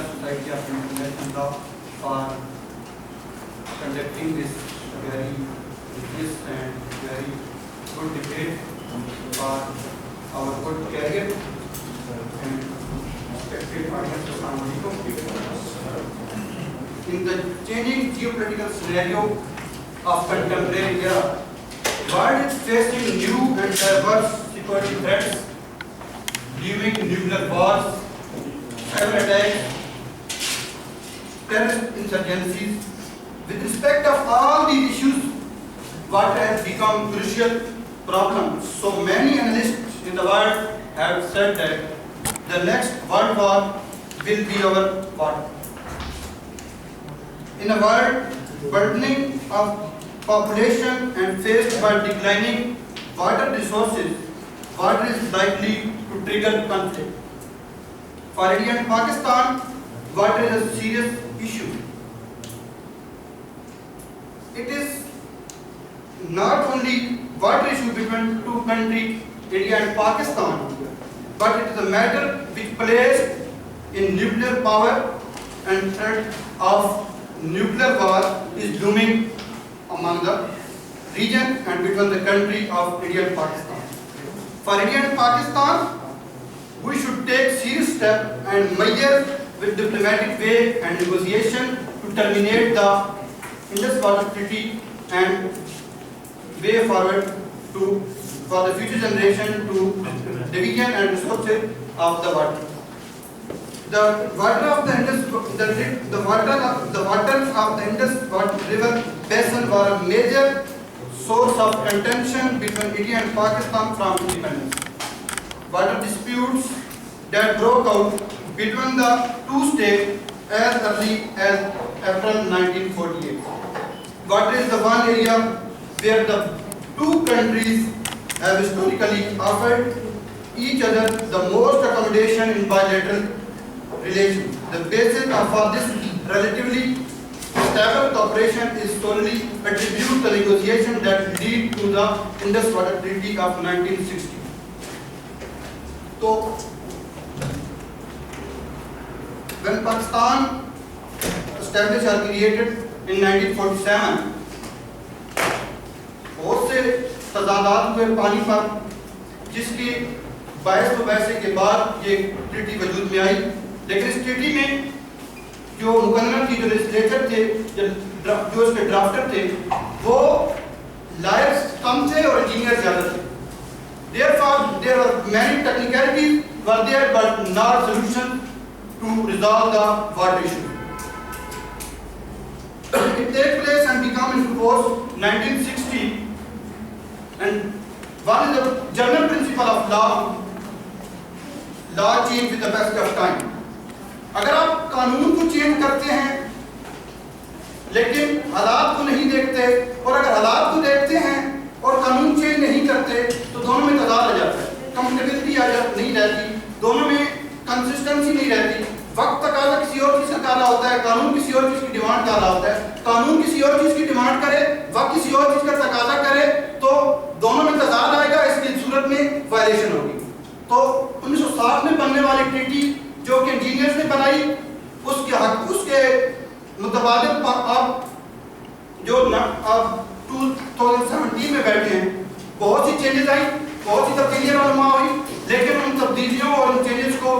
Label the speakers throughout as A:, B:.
A: Society of International Law for conducting this very rigorous and very good debate for our good career and respected audience. In the changing geopolitical scenario of contemporary era, the world is facing new and diverse security threats, looming nuclear wars, cyber attacks, terrorist insurgencies. With respect of all these issues, water has become a crucial problem. So many analysts in the world have said that the next world war will be our water. In a world burdening of population and faced by declining water resources, water is likely to trigger conflict. For India and Pakistan, water is a serious issue. It is not only water issue between two countries, India and Pakistan, but it is a matter which plays in nuclear power, and threat of nuclear war is looming among the region and between the country of India and Pakistan. For India and Pakistan, we should take serious steps and measures with diplomatic way and negotiation to terminate the Indus Water Treaty and way forward for the future generation to division and resources of the water. The water of the Indus, the waters of the Indus River basin were a major source of contention between India and Pakistan from independence. Water disputes that broke out between the two states as early as April 1948. Water is the one area where the two countries have historically offered each other the most accommodation in bilateral relations. The basis for this relatively stable cooperation is solely attributed to the negotiation that lead to the Indus Water Treaty of 1960. So, when Pakistan established or created in 1947, बहुत से तजादात हुए पानी पर, जिसकी बहस वैसे के बाद ये ट्रीटी वजूद में आई। लेकिन इस ट्रीटी में जो मुकर्रर की जो लेजिस्लेचर थे, जो इसके ड्राफ्टर थे, वो लायर्स कम थे और इंजीनियर ज़्यादा थे। Therefore, there were many technicalities were there, but not solution to resolve the water issue. It takes place and become into force 1960, and one is the general principle of law change with the passage of time. अगर आप कानून को change करते हैं लेकिन हालात को नहीं देखते, और अगर हालात को देखते हैं और कानून चेंज नहीं करते, तो दोनों में तजाद आ जाता है, कंपेटेबिलिटी नहीं रहती, दोनों में कंसिस्टेंसी नहीं रहती। वक्त तकाजा किसी और चीज का कर रहा होता है, कानून किसी और चीज की डिमांड कर रहा होता है, कानून किसी और चीज की डिमांड करे, वक्त किसी और चीज का तकाजा करे, तो दोनों में तजाद आएगा, इसकी सूरत में वायलेशन होगी। तो 1960 में बनने वाली ट्रीटी जो कि इंजीनियर्स ने बनाई, उसके मुतबादिल आप जो अब 2017 में बैठे हैं, बहुत सी चेंजेस आई, बहुत सी तब्दीलियां रहनुमा हुई, लेकिन उन तब्दीलियों और उन चेंजेस को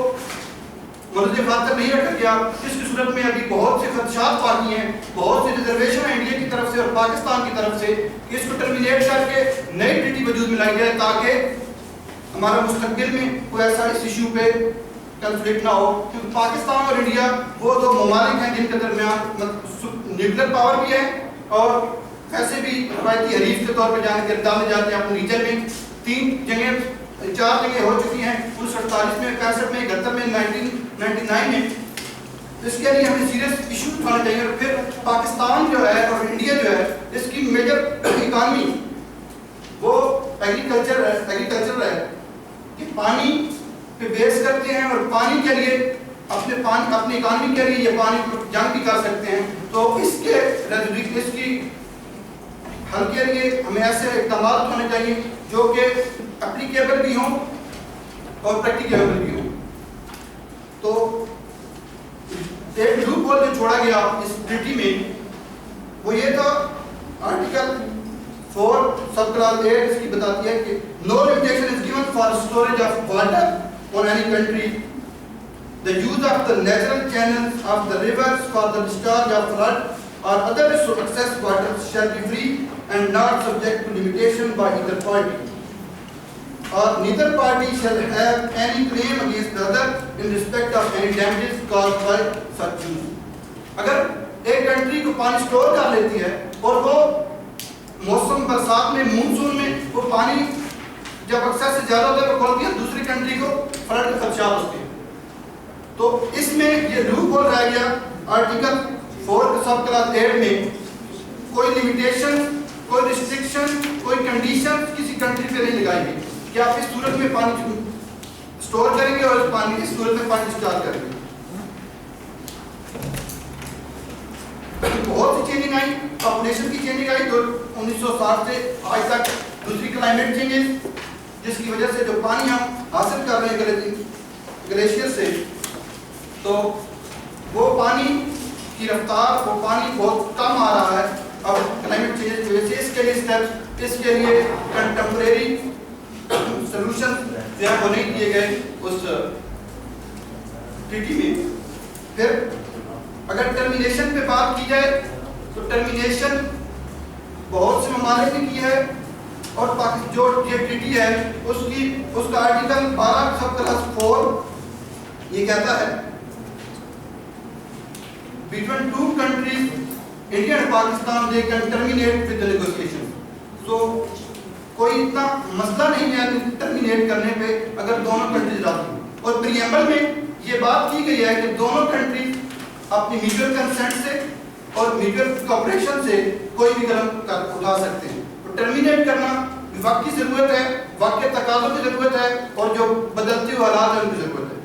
A: मद्दे खातर नहीं रखा गया, जिसकी सूरत में अभी बहुत से खदशात बाकी हैं, बहुत से रिजर्वेशन है इंडिया की तरफ से और पाकिस्तान की तरफ से, इसको टर्मिनेट करके नई ट्रीटी वजूद में लाई जाए ताकि हमारा मुस्तकबिल में कोई ऐसा इस इशू पे कंफ्लिक्ट ना हो। क्योंकि पाकिस्तान और इंडिया वो दो ममालिक हैं जिनके दरमियान न्यूक्लियर पावर भी है और वैसे भी रवायती हरीफ के तौर पर जाने जाते हैं। अपने रीजन में 4 जगह हो चुकी हैं, 1948 में, 65 में, 71 में, 1999 में। इसके लिए हमें सीरियस इशू उठाना चाहिए। और फिर पाकिस्तान जो है और इंडिया जो है, इसकी मेजर इकानमी वो एग्रीकल्चर है कि पानी पे बेस करते हैं और पानी के लिए اپنے اکانومی کے لیے یہ پانی کو جنگ بھی کر سکتے ہیں. تو اس کی حل کے لیے ہمیں ایسے اقدامات ہونے چاہیے جو کہ اپلیکیبل بھی ہوں اور پریکٹیکیبل بھی ہوں. تو ایک لوپ ہول جو چھوڑا گیا اس ٹریٹی میں وہ یہ تھا، آرٹیکل 4 سب کلاس 8 اس کی بتاتی ہے کہ no limitation is given for storage of water on any country. The use of the natural channels of the rivers for the discharge of flood or other excess water shall be free and not subject to limitation by either party. Or neither party shall have any claim against the other in respect of any damages caused by such use. اگر ایک country کو پانی store کر لیتی ہے اور وہ موسم برسات میں مونسون میں وہ پانی جب اکثر سے زیادہ ہوتا ہے وہ کھولتی ہے، دوسری کنٹری کو فلڈ کے خدشات ہوتے ہیں. تو اس میں یہ لوپ ہول رہ گیا آرٹیکل 4 سب کلاس 8 میں. کوئی لمیٹیشن، کوئی ریسٹرکشن، کوئی کنڈیشن کسی کنٹری پہ نہیں لگائی گئی کہ آپ اس صورت میں پانی سٹور کریں گے اور اس صورت میں پانی ڈسچارج کریں گے. بہت سی چینجنگ آئی، پاپولیشن کی چینجنگ آئی تو 1960 سے آج تک. دوسری کلائمیٹ چینجز جس کی وجہ سے جو پانی ہم حاصل کر رہے ہیں گلیشیئر سے، تو وہ پانی کی رفتار، وہ پانی بہت کم آ رہا ہے اب کلائمیٹ چینج کی وجہ سے. اس کے لیے اسٹیپس، اس کے لیے کنٹمپریری سلوشن جو ہے وہ نہیں دیے گئے اس ٹریٹی میں. پھر اگر ٹرمینیشن پہ بات کی جائے تو ٹرمینیشن بہت سے ممالک نے کی ہے اور جو یہ ٹریٹی ہے اس کا آرٹیکل 12 سب کلاس 4 یہ کہتا ہے between two countries, India and Pakistan, they can terminate with the negotiation. So کوئی اتنا مسئلہ نہیں ہے ٹرمینیٹ کرنے پہ اگر دونوں کنٹریز راضی ہیں. اور پریمبل میں یہ بات کی گئی ہے کہ دونوں کنٹریز اپنی میوچل کنسنٹ سے اور میوچل کوآپریشن سے کوئی بھی قدم اٹھا سکتے ہیں. تو ٹرمینیٹ کرنا وقت کی ضرورت ہے، واقعی تقاضوں کی ضرورت ہے اور جو بدلتے ہوئے حالات ہیں ان کی ضرورت ہے.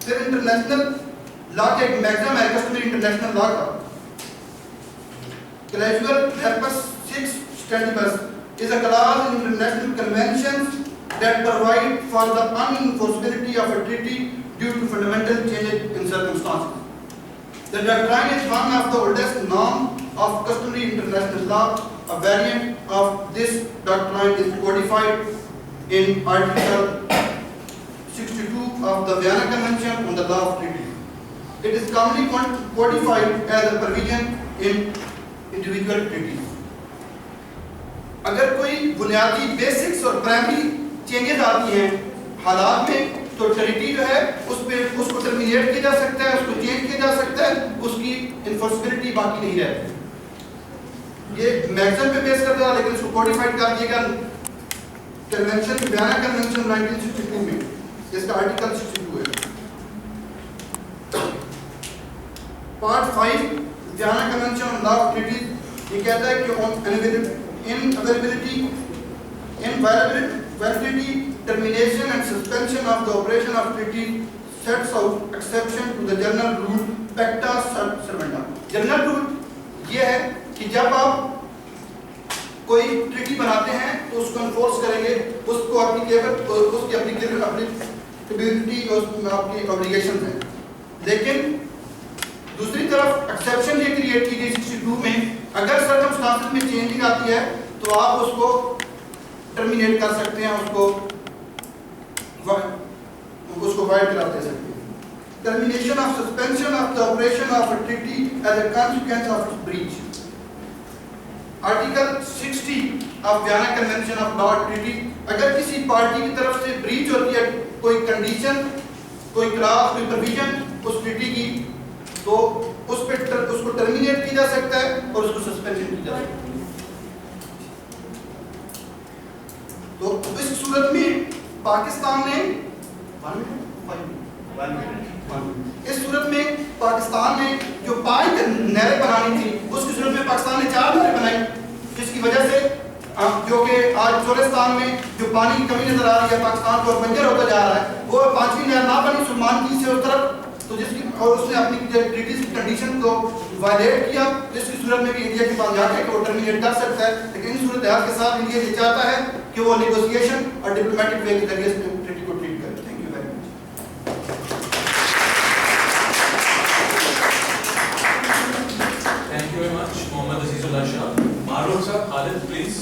A: پھر انٹرنیشنل لا کے ایک میگزم ہے کسٹمری انٹرنیشنل لا کا. Gradual purpose 6 standibus is a clause in international conventions that provide for the unenforceability of a treaty due to fundamental changes in circumstances. The doctrine is one of the oldest norms of customary international law. A variant of this doctrine is codified in Article 62 of the Vienna Convention on the Law of Treaties. It is commonly codified as a provision in individual treaties. اگر کوئی بنیادی basics اور primary changes آتی ہیں حالات میں تو treaty جو ہے اس کو ٹرمینیٹ کیا جا سکتا ہے، اس کو چینج کیا جا سکتا ہے، اس کی انفورسبلٹی باقی نہیں رہتی. یہ میگزم پہ بیس کرتا ہے لیکن اس کو کوڈیفائڈ کر دیا گیا کنونشن، ویانا کنونشن 1962 میں، جس کا آرٹیکل 62 ہے. Part 5 Vienna convention on law of treaties یہ کہتا ہے کہ inavailability, invalidity, termination and suspension of the operation of treaty sets out exception to the general rule pacta servanda. General rule یہ ہے کہ جب آپ کوئی ٹریٹی بناتے ہیں تو اس کو انفورس کریں گے، اس کو اپلیکیبل، اس کی اپلیکیبلٹی اور آپ کی اوبلیگیشنز ہیں. لیکن دوسری طرف ایکسیپشن یہ کریٹ کی گئی 62 میں، اگر سرکمسٹانسز میں چینجنگ آتی ہے تو آپ اس کو ٹرمینیٹ کر سکتے ہیں، اس کو وائڈ کرا دے سکتے ہیں. Termination of suspension of the operation of a treaty as a consequence of its breach. Article 60 of Vienna convention of law treaty, اگر کسی پارٹی کی طرف سے بریچ ہوتی ہے کوئی کنڈیشن، کوئی کلاس، کوئی پروویژن اس ٹریٹی کی، تو اس کو ٹرمینیٹ کیا جا سکتا ہے اور اس کو سسپینشن کی جا سکتا ہے. تو اس صورت میں پاکستان نے جو 5 نہریں بنانی تھی اس کی صورت میں پاکستان نے 4 نہریں بنائی، جس کی وجہ سے جو کہ آج چولستان میں جو پانی کی کمی نظر آ رہی ہے پاکستان کو اور بنجر ہوتا جا رہا ہے، وہ 5ویں نہر نہ بنی سلمان جی سے اس طرف، تو جس کی اور اس نے اپنی ٹریٹیز کی کنڈیشن کو وائلیٹ کیا، جس کی صورت میں کہ انڈیا کے پاس جا کے وہ ٹرمینیٹ کر سکتا ہے، لیکن ان صورتحال کے ساتھ انڈیا یہ چاہتا ہے کہ وہ نیگوسیشن اور ڈپلومیٹک وے کے ذریعے اس ٹریٹی کو ٹریٹ کرے. Thank you very much.
B: Thank you very much, Mohammad Azizullah Shah. Maruf sir, Khalid, please.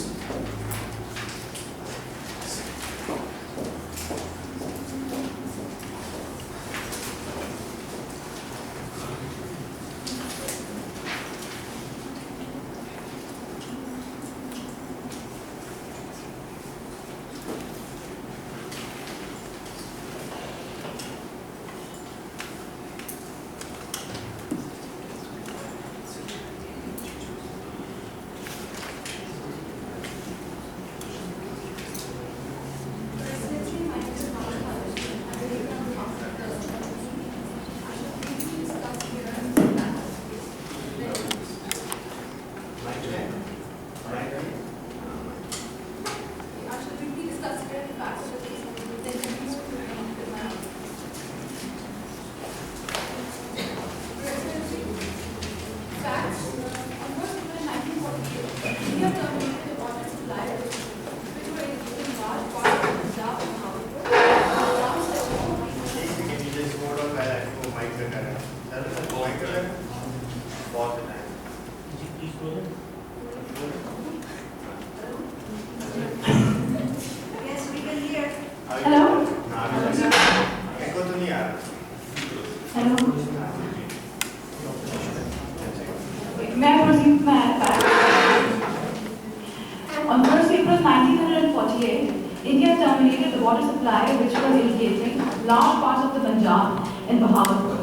C: On 1st April 1948, India terminated the water supply which was irrigating large parts of the Punjab and Bahawalpur,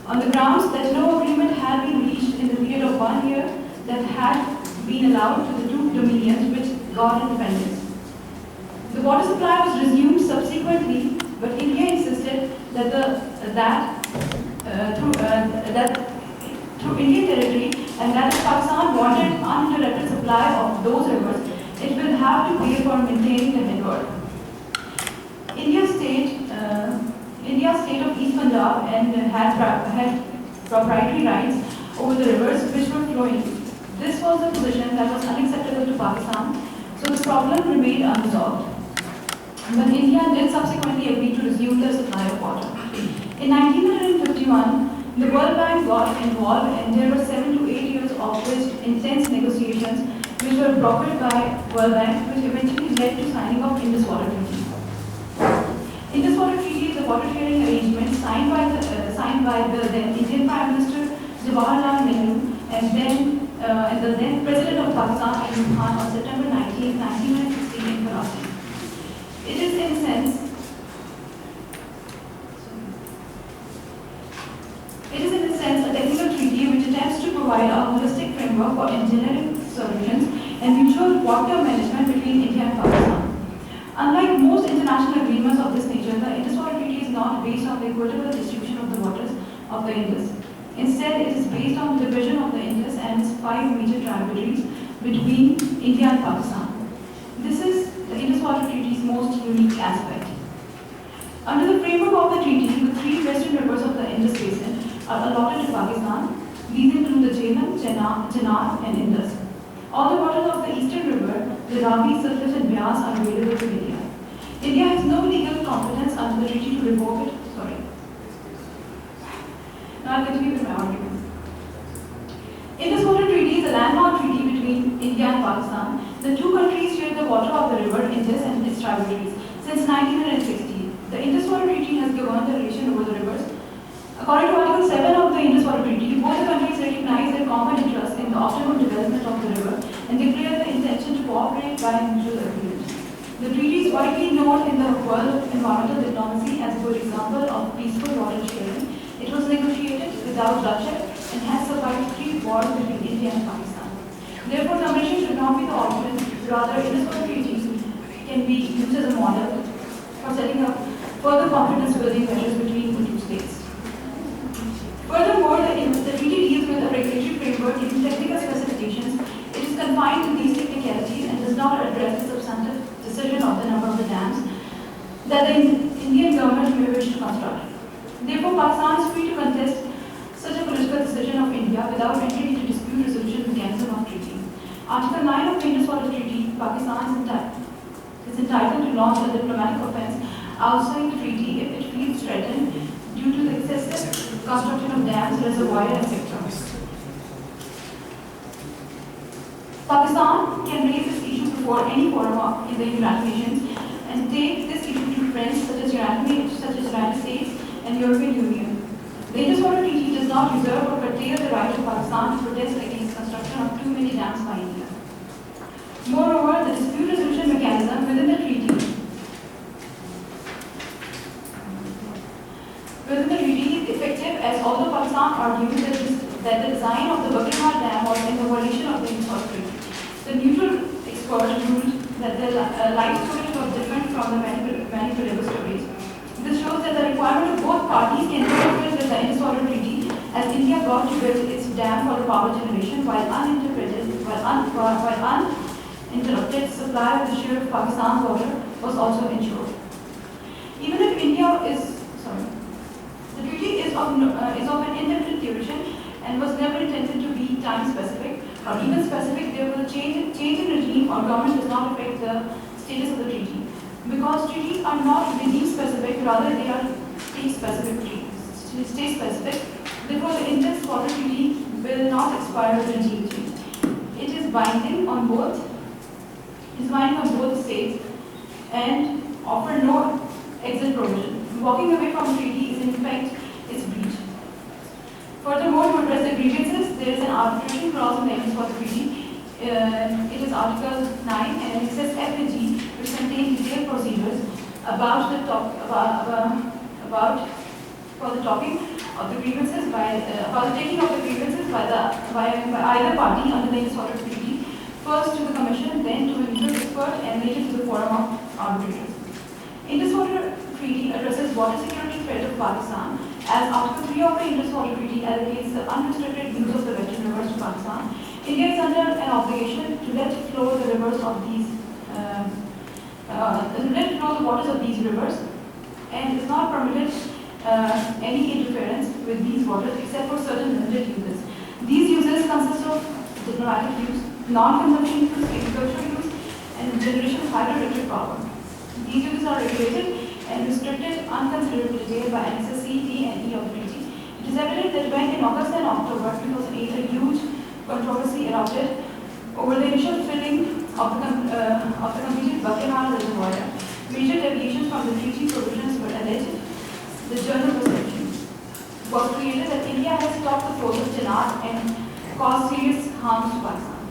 C: on the grounds that no agreement had been reached in the period of 1 year that had been allowed to the two dominions which got independence. The water supply was resumed subsequently, but India insisted that through Indian territory, and that if Pakistan wanted uninterrupted supply of those rivers, it will have to pay for maintaining the network. India's state of East Punjab and had proprietary rights over the rivers which were flowing. This was a position that was unacceptable to Pakistan, so the problem remained unresolved. But India did subsequently agree to resume the supply of water. In 1951, the World Bank got involved, and there were 7 to 8 years of which intense negotiations which were brokered by World Bank, which eventually led to signing of Indus Water Treaty. Indus Water Treaty is a water sharing arrangement signed by the then Indian Prime Minister Jawaharlal Nehru and the then President of Pakistan Ayub Khan on September 19, 1916 in Karachi. It is in a sense a technical treaty which attempts to provide a holistic framework for engineering solutions and mutual water management between India and Pakistan. Unlike most international agreements of this nature, the Indus Water Treaty is not based on the equitable distribution of the waters of the Indus. Instead, it is based on the division of the Indus and its 5 major tributaries between India and Pakistan. This is the Indus Water Treaty's most unique aspect. Under the framework of the treaty, the 3 western rivers of the Indus Basin are allotted to Pakistan. These include the Jhelum, Chenab, and Indus. All the waters of the eastern river, the Ravi, Sylhet, and Beas, are available to India. India has no legal competence under the treaty to revoke it. Sorry. Now I'll continue with my argument. Indus Water Treaty is a landmark treaty between India and Pakistan. The two countries share the water of the river Indus and its tributaries. Since 1960, the Indus Water Treaty has governed the relation over the rivers. According to Article 7 of the Indus Water Treaty, both the countries recognize their common interest in the optimum development of the river and declare the intention to cooperate by mutual agreement. The treaty is widely known in the world of environmental diplomacy as a good example of peaceful water sharing. It was negotiated without bloodshed and has survived 3 wars between India and Pakistan. Therefore, submission should not be the option, rather Indus Water Treaty can be used as a model for setting up further confidence building measures between the two states. Furthermore, the treaty deals with a regulatory framework in technical specifications. It is confined to these technicalities and does not address the substantive decision of the number of the dams that the Indian government may wish to construct. Therefore, Pakistan is free to contest such a political decision of India without entering into dispute resolution mechanism of treaty. Article 9 of the Indus Water Treaty, Pakistan is entitled to launch a diplomatic offence outside the treaty if it feels threatened due to the excessive construction of dams, reservoirs, etc. Pakistan can raise this issue before any forum in the United Nations and take this issue to friends such as United States and European Union. The Indus Water Treaty does not reserve or curtail the right of Pakistan to protest against construction of too many dams by India. Moreover, the dispute resolution mechanism within the treaty is effective as although Pakistan argues that the design of the Buckingham Dam was in the violation of the Indus Water Treaty. The neutral expert ruled that the light storage was different from the manipulable storage. This shows that the requirement of both parties can be fulfilled with the Indus Water Treaty, as India got to build its dam for the power generation while uninterrupted supply of the share of Pakistan's water was also ensured. Even if the treaty is of an indefinite duration and was never intended to be time specific or even specific, there was a change in regime or government does not affect the status of the treaty. Because treaties are not regime specific, rather they are state specific. Therefore, the Indus Water Treaty will not expire with regime change. It is binding on both states and offer no exit provision. Walking away from the treaty is in effect its breach. Furthermore, to address the grievances, there is an arbitration clause in the Indus Water Treaty. It is Article 9 and it says F and G, which contain detailed procedures about the taking of the grievances by either party under the Indus Water Treaty, first to the Commission, then to a neutral expert, and later to the forum of arbitrators. Indus Water Treaty addresses water security threat of Pakistan, as Article 3 of the Indus Water Treaty allocates the unrestricted use of the western rivers to Pakistan. India is under an obligation to let flow the rivers of these, let flow the waters of these rivers, and is not permitted any interference with these waters except for certain limited uses. These uses consist of diplomatic use, non-consumption use, agricultural use, and generation of hydroelectric power. These uses are regulated and restricted unconsiderable detail by annexes C, D, and E of the treaty. It is evident that when in August and October 2008 a huge controversy erupted over the initial filling of the completed Buckingham Reservoir, major deviations from the treaty provisions were alleged. The general perception was created that India has stopped the flows of Chenab and caused serious harm to Pakistan.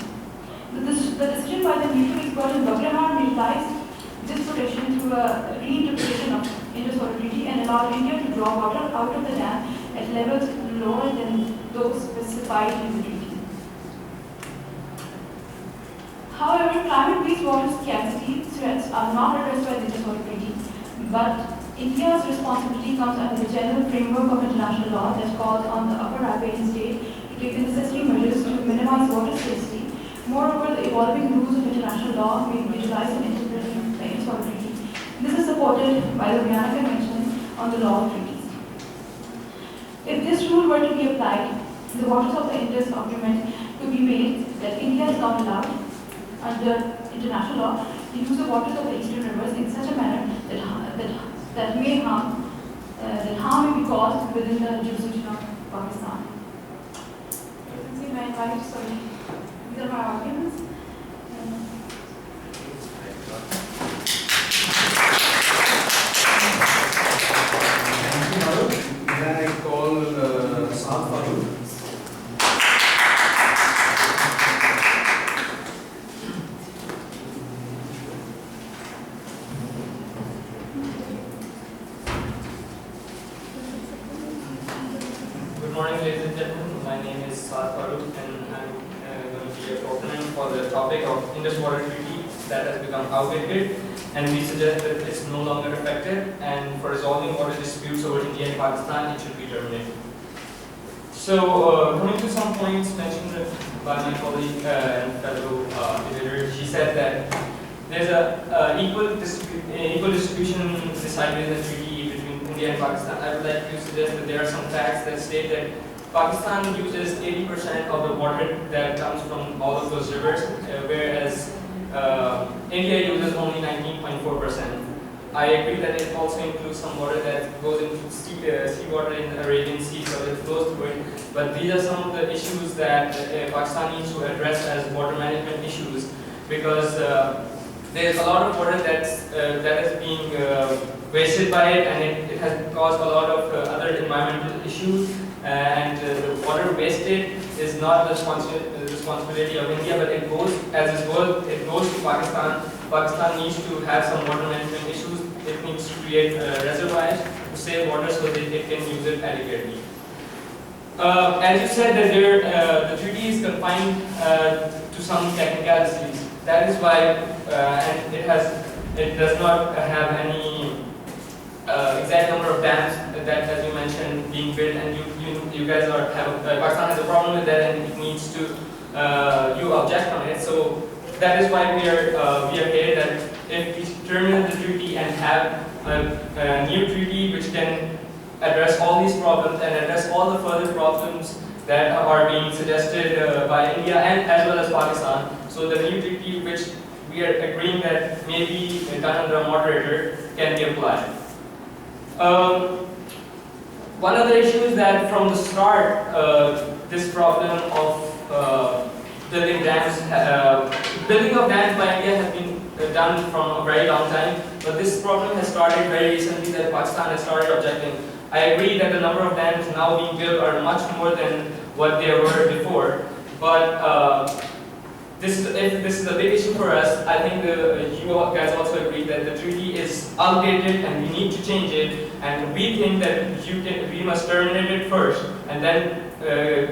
C: The decision by the neutral expert in Buckingham utilized this protection through a reinterpretation of Indus Water Treaty and allowed India to draw water out of the dam at levels lower than those specified in the treaty. However, climate-based water scarcity threats are not addressed by the Indus Water Treaty, but India's responsibility comes under the general framework of international law that calls on the upper riparian state to take the necessary measures to minimize water scarcity. Moreover, the evolving rules of international law may be utilized in interpreting the Indus Water Treaty. This is supported by the Vienna Convention on the Law of Treaties. If this rule were to be applied, the waters of the Indus Agreement could be made that India is not allowed, under international law, to use the waters of the eastern rivers in such a manner that harm may be caused within the jurisdiction of Pakistan. These are my arguments.
B: Thank you, Madam. Then I call Saad Farooq.
D: Good morning, ladies and gentlemen. My name is Saad Farooq, and I'm going to be a proponent for the topic of Indus Water Treaty that has become outdated, and we suggest that it's no longer effective, and for resolving water disputes over India and Pakistan, it should be terminated. So, coming to some points mentioned by my colleague and fellow debater, she said that there's a equal distribution decided in the treaty between India and Pakistan. I would like to suggest that there are some facts that state that Pakistan uses 80% of the water that comes from all of those rivers, whereas India uses only 19.4%. I agree that it also includes some water that goes into seawater in the Arabian Sea, so it flows through it. But these are some of the issues that Pakistan needs to address as water management issues, because there's a lot of water that is being wasted by it, and it has caused a lot of other environmental issues. And the water wasted is not the responsibility of India, but it goes to Pakistan. Pakistan needs to have some water management issues. It needs to create reservoirs to save water so that it can use it adequately. As you said, that the treaty is confined to some technicalities. That is why, and it does not have any exact number of dams that, as you mentioned, being built, and you guys Pakistan has a problem with that, and it needs to you object on it. So that is why we are here, that if we terminate the treaty and have a new treaty which can address all these problems and address all the further problems that are being suggested by India and as well as Pakistan. So the new treaty which we are agreeing that may be done under a moderator can be applied. One other issue is that from the start, this problem of building of dams by India has been done from a very long time, but this problem has started very recently, that Pakistan has started objecting. I agree that the number of dams now being built are much more than what they were before, but if this is a big issue for us, I think you guys also agree that the treaty is outdated and we need to change it, and we think that we must terminate it first and then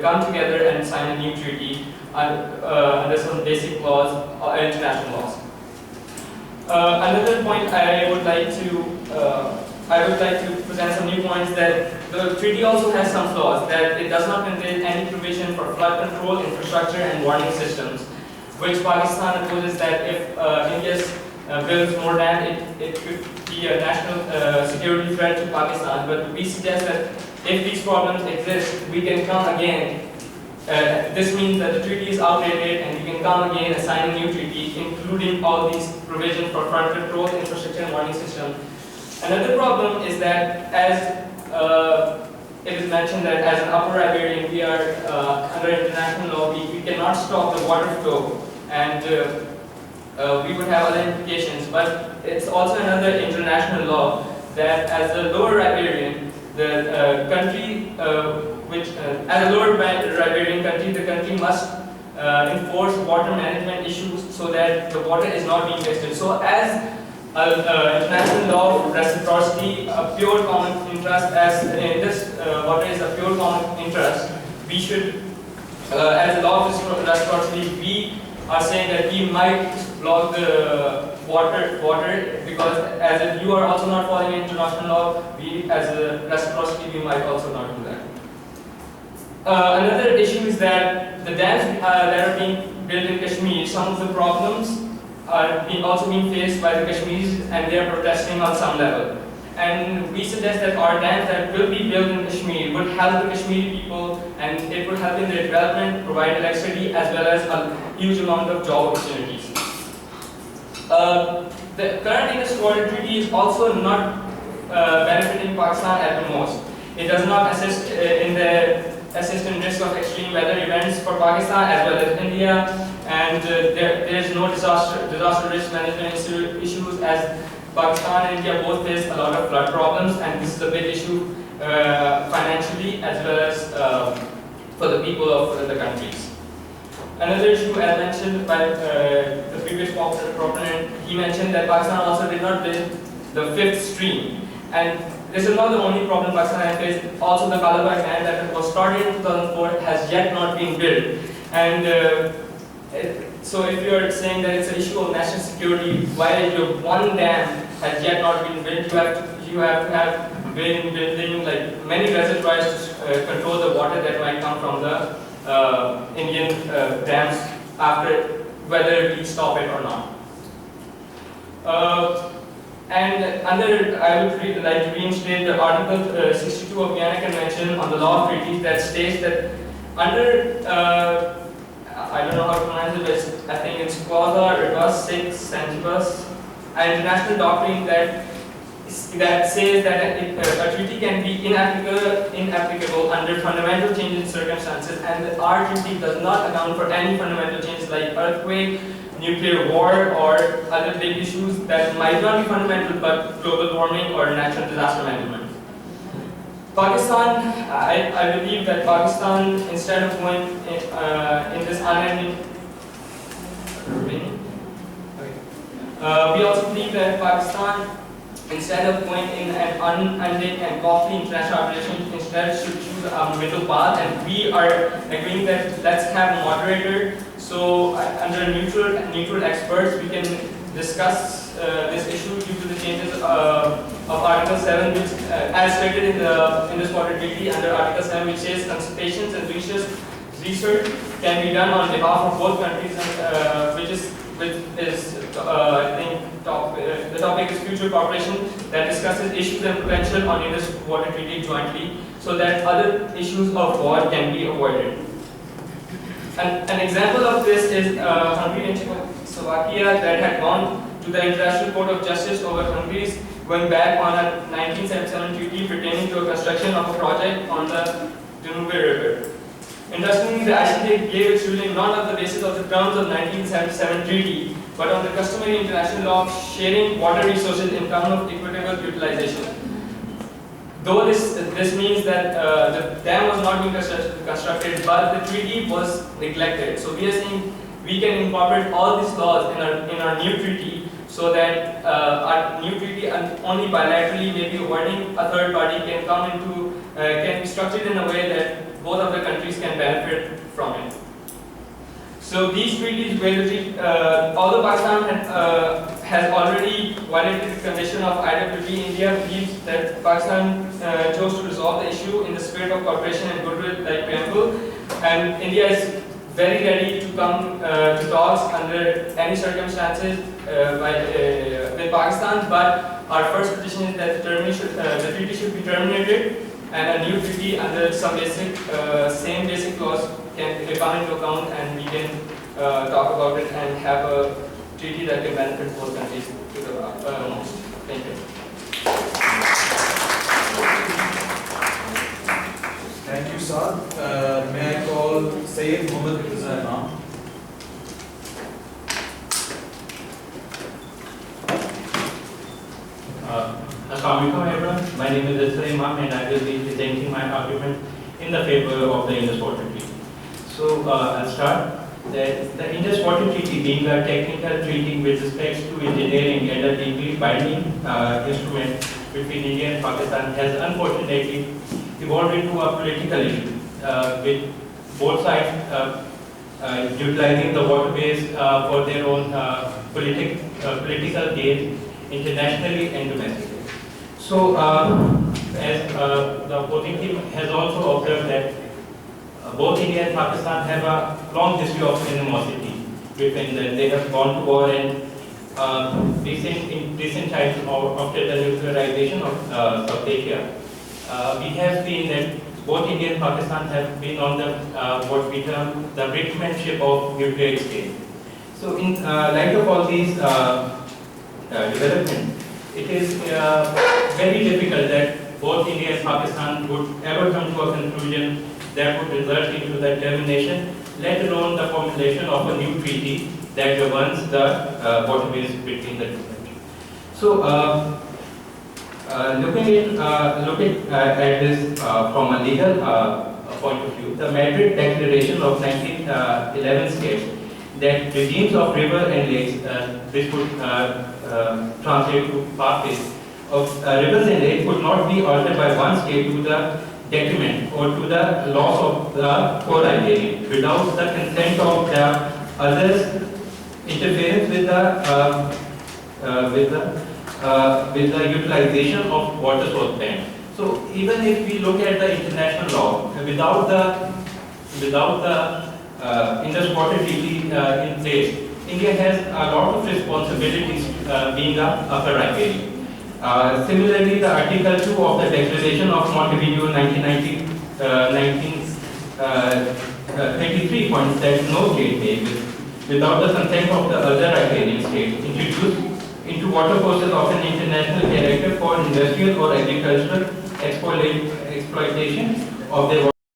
D: come together and sign a new treaty under some basic laws, international laws. Another point I would like to present some new points, that the treaty also has some flaws, that it does not contain any provision for flood control, infrastructure and warning systems, which Pakistan opposes, that if India builds more land, it could be a national security threat to Pakistan. But we suggest that if these problems exist, we can come again. This means that the treaty is outdated and we can come again and sign a new treaty, including all these provisions for flood control, infrastructure and warning system. Another problem is that, as it is mentioned, that as an upper riparian, we are under international law, we cannot stop the water flow, and we would have other implications. But it's also another international law that as a lower riparian, the country as a lower riparian country, the country must enforce water management issues so that the water is not being wasted. So as international law of reciprocity, a pure common interest, as in this water is a pure common interest, we should, as a law of reciprocity, we are saying that we might block the water because as you are also not following international law, we as a reciprocity we might also not do that. Another issue is that the dams that are being built in Kashmir, some of the problems are also being faced by the Kashmiris, and they are protesting on some level. And we suggest that our dams that will be built in Kashmir would help the Kashmiri people, and it would help in their development, provide electricity, as well as a huge amount of job opportunities. The current Indus Water Treaty is also not benefiting Pakistan at the most. It does not assist in risk of extreme weather events for Pakistan as well as India, and there is no disaster risk management issues, as Pakistan and India both face a lot of flood problems, and this is a big issue financially as well as for the people of the countries. Another issue, as mentioned by the previous proponent, he mentioned that Pakistan also did not build the fifth stream, and this is not the only problem Pakistan has faced. Also, the Kalabag dam that was started in 2004 has yet not been built, and so if you are saying that it's an issue of national security, while your one dam has yet not been built, you have to have been building like many reservoirs to control the water that might come from the Indian dams after, whether we stop it or not. And under, I would like to reinstate the Article 62 of Vienna Convention on the Law of Treaties that states that under, I don't know how to pronounce it, but I think it's Clausa Rebus 6 Centibus, an international doctrine that says that a treaty can be inapplicable under fundamental change in circumstances, and our treaty does not account for any fundamental changes like earthquake, nuclear war, or other big issues that might not be fundamental but global warming or natural disaster management. Pakistan, I believe that Pakistan, instead of going in this unending, we also believe that Pakistan, instead of going in an unending and costly international arbitration, instead should choose a middle path, and we are agreeing that let's have a moderator. So under neutral experts, we can discuss this issue due to the changes of Article 7, which, as stated in the Indus Water Treaty, under Article 7, which says consultations and research can be done on behalf of both countries, and which is I think the topic is future cooperation that discusses issues and potential on Indus Water Treaty jointly, so that other issues of war can be avoided. An example of this is Hungary and Czechoslovakia that had gone to the International Court of Justice over Hungary's going back on a 1977 treaty pertaining to a construction of a project on the Danube River. Interestingly, the ICJ gave its ruling not on the basis of the terms of 1977 treaty, but on the customary international law of sharing water resources in terms of equitable utilization. Though this means that the dam was not being constructed, but the treaty was neglected. So we are saying we can incorporate all these laws in our new treaty, so that our new treaty only bilaterally, maybe avoiding a third party, can come into can be structured in a way that both of the countries can benefit from it. So these treaties, although Pakistan has already violated the condition of IWP, India believes that Pakistan chose to resolve the issue in the spirit of cooperation and goodwill like preamble, and India is very ready to come to talks under any circumstances with Pakistan, but our first petition is that the treaty should be terminated and a new treaty under some same basic clause can come into account, and we can talk about it and have a treaty that can benefit both countries to the most. Thank you.
B: Thank you, Saad. May I call Sayyid Muhammad Rizwan now?
E: Assalamu alaikum everyone. My name is Isra Imam and I will be presenting my argument in the favor of the Indus Water Treaty. So I'll start. The Indus Water Treaty, being a technical treaty with respect to engineering and a legally binding instrument between India and Pakistan, has unfortunately evolved into a political issue, with both sides utilizing the waterways for their own political gain, internationally and domestically. So, as the opposing team has also observed that both India and Pakistan have a long history of animosity between them. They have gone to war, and in recent times, after the nuclearization of South Asia, we have seen that both India and Pakistan have been on the what we term the brinkmanship of nuclear state. So, in light of all these developments, it is very difficult that both India and Pakistan would ever come to a conclusion that would result into the termination, let alone the formulation of a new treaty that governs the waterways between the two countries. So, looking at this from a legal point of view, the Madrid Declaration of 1911 states that regimes of river and lakes, which would translate to pathways of rivers and lakes, could not be altered by one state to the detriment or to the loss of the core riparian without the consent of the others' interference with the utilization of water source band. So even if we look at the international law, without the Indus Water Treaty in place, India has a lot of responsibilities being a upper riparian. Similarly, the Article 2 of the Declaration of Montevideo 1933 points that no state may, without the consent of the other riparian state, introduce into water courses of an international character for industrial or agricultural exploitation of their